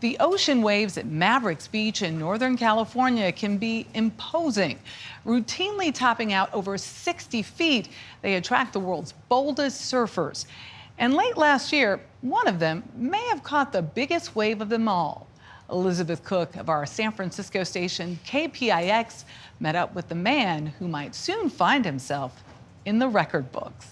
The ocean waves at Mavericks Beach in Northern California can be imposing. Routinely topping out over 60 feet, they attract the world's boldest surfers. And late last year, one of them may have caught the biggest wave of them all. Elizabeth Cook of our San Francisco station KPIX met up with the man who might soon find himself in the record books.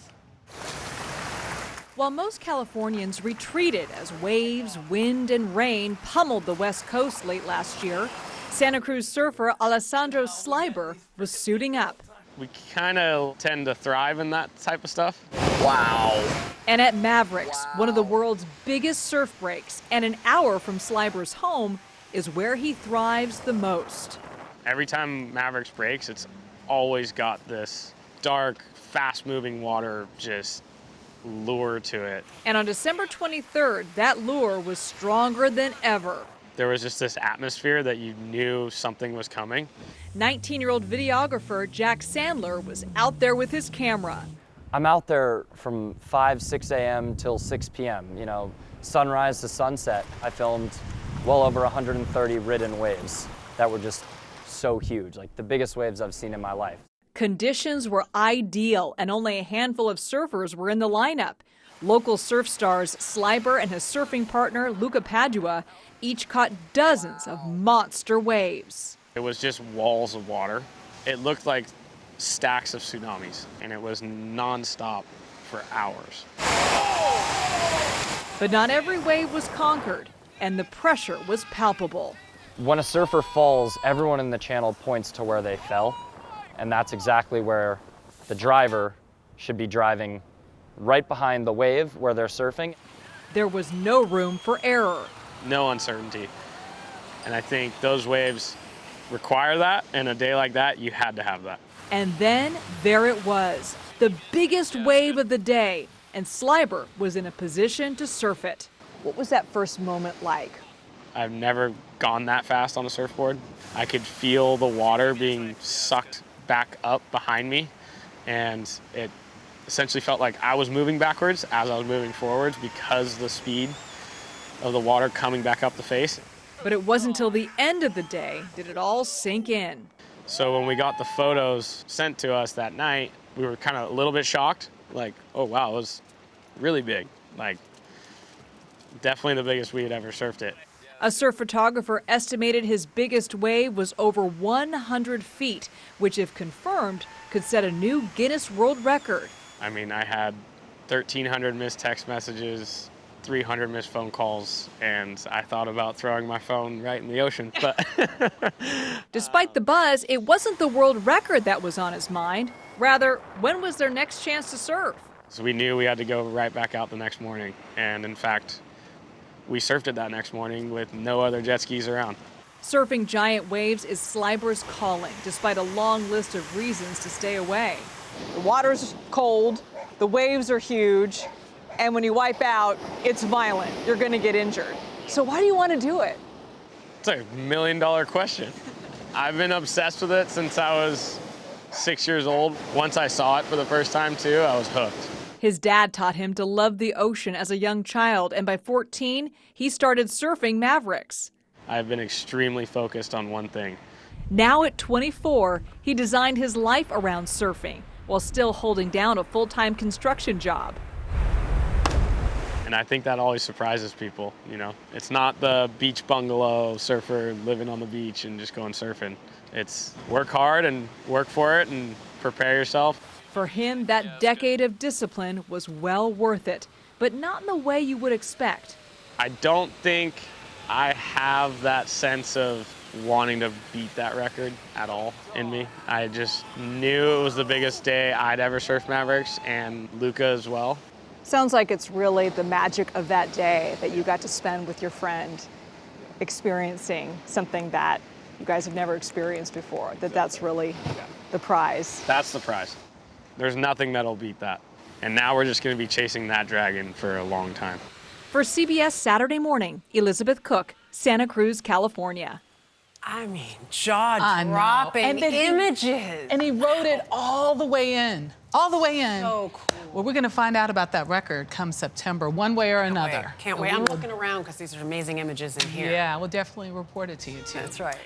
While most Californians retreated as waves, wind, and rain pummeled the West Coast late last year, Santa Cruz surfer Alessandro Slebir was suiting up. We kind of tend to thrive in that type of stuff. Wow. And at Mavericks, one of the world's biggest surf breaks, and an hour from Slebir's home, is where he thrives the most. Every time Mavericks breaks, it's always got this dark, fast-moving water just lure to it. And on December 23rd, that lure was stronger than ever. There was just this atmosphere that you knew something was coming. 19-year-old videographer Jack Sandler was out there with his camera. I'm out there from 6 a.m. till 6 p.m., sunrise to sunset. I filmed well over 130 ridden waves that were just so huge, like the biggest waves I've seen in my life. Conditions were ideal, and only a handful of surfers were in the lineup. Local surf stars Slebir and his surfing partner Luca Padua each caught dozens of monster waves. It was just walls of water. It looked like stacks of tsunamis, and it was nonstop for hours. But not every wave was conquered, and the pressure was palpable. When a surfer falls, everyone in the channel points to where they fell, and that's exactly where the driver should be driving, right behind the wave where they're surfing. There was no room for error. No uncertainty. And I think those waves require that, and a day like that, you had to have that. And then there it was, the biggest wave of the day, and Slebir was in a position to surf it. What was that first moment like? I've never gone that fast on a surfboard. I could feel the water being sucked back up behind me, and it essentially felt like I was moving backwards as I was moving forwards because of the speed of the water coming back up the face. But it wasn't until the end of the day did it all sink in. So when we got the photos sent to us that night, we were kind of a little bit shocked, like, oh wow, it was really big. Like, definitely the biggest we had ever surfed it. A surf photographer estimated his biggest wave was over 100 feet, which, if confirmed, could set a new Guinness World Record. I mean, I had 1,300 missed text messages, 300 missed phone calls, and I thought about throwing my phone right in the ocean. But despite the buzz, it wasn't the world record that was on his mind. Rather, when was their next chance to surf? So we knew we had to go right back out the next morning. And in fact, we surfed it that next morning with no other jet skis around. Surfing giant waves is Slebir's calling, despite a long list of reasons to stay away. The water's cold, the waves are huge, and when you wipe out, it's violent. You're going to get injured. So why do you want to do it? It's a $1 million question. I've been obsessed with it since I was 6 years old. Once I saw it for the first time, too, I was hooked. His dad taught him to love the ocean as a young child, and by 14, he started surfing Mavericks. I've been extremely focused on one thing. Now at 24, he designed his life around surfing while still holding down a full-time construction job. And I think that always surprises people, It's not the beach bungalow surfer living on the beach and just going surfing. It's work hard and work for it and prepare yourself. For him, that decade of discipline was well worth it, but not in the way you would expect. I don't think I have that sense of wanting to beat that record at all in me. I just knew it was the biggest day I'd ever surfed Mavericks, and Luca as well. Sounds like it's really the magic of that day that you got to spend with your friend, experiencing something that you guys have never experienced before, that's really the prize. That's the prize. There's nothing that'll beat that. And now we're just going to be chasing that dragon for a long time. For CBS Saturday Morning, Elizabeth Cook, Santa Cruz, California. I mean, jaw-dropping images. And he wrote it all the way in. all the way in. So cool. Well, we're going to find out about that record come September, one way or another. Can't wait. I'm looking around because these are amazing images in here. Yeah, we'll definitely report it to you, too. That's right.